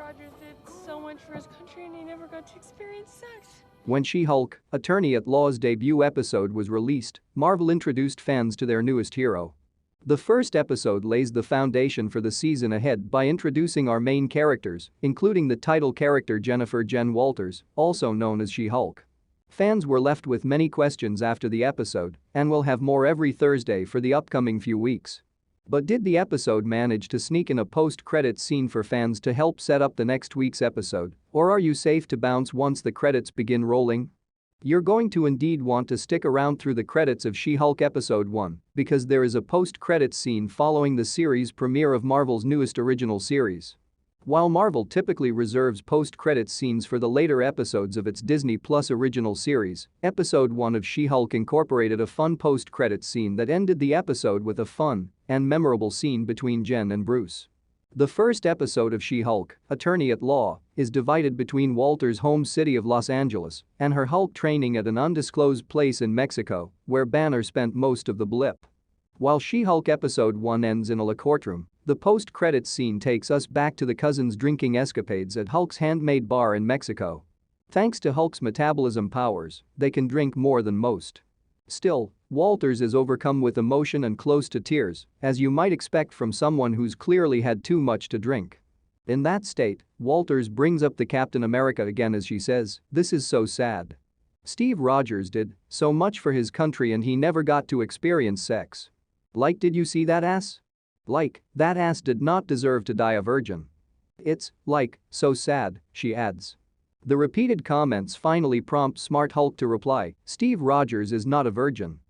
Rogers did so much for his country and he never got to experience sex. When She-Hulk, Attorney-at-Law's debut episode was released, Marvel introduced fans to their newest hero. The first episode lays the foundation for the season ahead by introducing our main characters, including the title character Jennifer Jen Walters, also known as She-Hulk. Fans were left with many questions after the episode and will have more every Thursday for the upcoming few weeks. But did the episode manage to sneak in a post-credits scene for fans to help set up the next week's episode, or are you safe to bounce once the credits begin rolling? You're going to indeed want to stick around through the credits of She-Hulk Episode 1 because there is a post-credits scene following the series premiere of Marvel's newest original series. While Marvel typically reserves post-credits scenes for the later episodes of its Disney Plus original series, Episode 1 of She-Hulk incorporated a fun post-credits scene that ended the episode with a fun and memorable scene between Jen and Bruce. The first episode of She-Hulk, Attorney-at-Law, is divided between Walter's home city of Los Angeles and her Hulk training at an undisclosed place in Mexico, where Banner spent most of the blip. While She-Hulk Episode 1 ends in a courtroom, the post-credits scene takes us back to the cousins' drinking escapades at Hulk's handmade bar in Mexico. Thanks to Hulk's metabolism powers, they can drink more than most. Still, Walters is overcome with emotion and close to tears, as you might expect from someone who's clearly had too much to drink. In that state, Walters brings up the Captain America again as she says, "This is so sad. Steve Rogers did so much for his country and he never got to experience sex. Like, did you see that ass? Like, that ass did not deserve to die a virgin. It's, like, so sad," she adds. The repeated comments finally prompt Smart Hulk to reply, "Steve Rogers is not a virgin.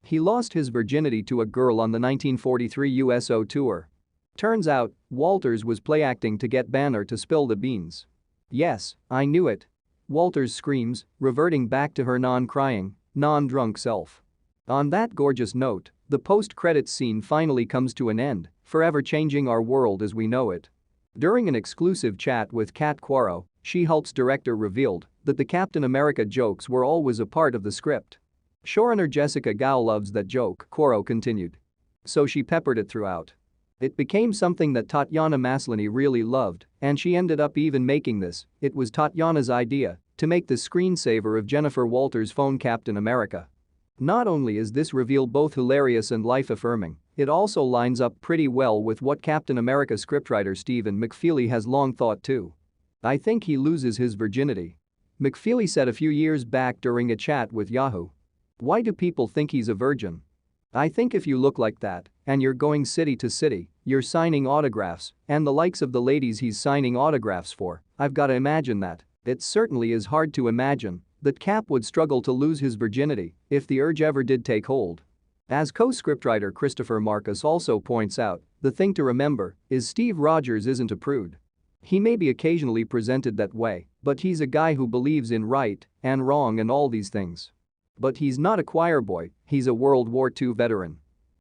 He lost his virginity to a girl on the 1943 USO tour." Turns out, Walters was play acting to get Banner to spill the beans. "Yes, I knew it," Walters screams, reverting back to her non-crying, non-drunk self. On that gorgeous note, the post-credits scene finally comes to an end, forever changing our world as we know it. During an exclusive chat with Kat Quaro, She-Hulk's director revealed that the Captain America jokes were always a part of the script. Showrunner Jessica Gao loves that joke, Quaro continued. So she peppered it throughout. It became something that Tatiana Maslany really loved, and she ended up even making this. It was Tatiana's idea to make the screensaver of Jennifer Walters' phone Captain America. Not only is this reveal both hilarious and life-affirming, it also lines up pretty well with what Captain America scriptwriter Stephen McFeely has long thought too. "I think he loses his virginity," McFeely said a few years back during a chat with Yahoo. "Why do people think he's a virgin? I think if you look like that and you're going city to city, you're signing autographs and the likes of the ladies he's signing autographs for, I've gotta imagine that. It certainly is hard to imagine that Cap would struggle to lose his virginity if the urge ever did take hold." As co-scriptwriter Christopher Marcus also points out, the thing to remember is Steve Rogers isn't a prude. He may be occasionally presented that way, but he's a guy who believes in right and wrong and all these things. But he's not a choir boy, he's a World War II veteran.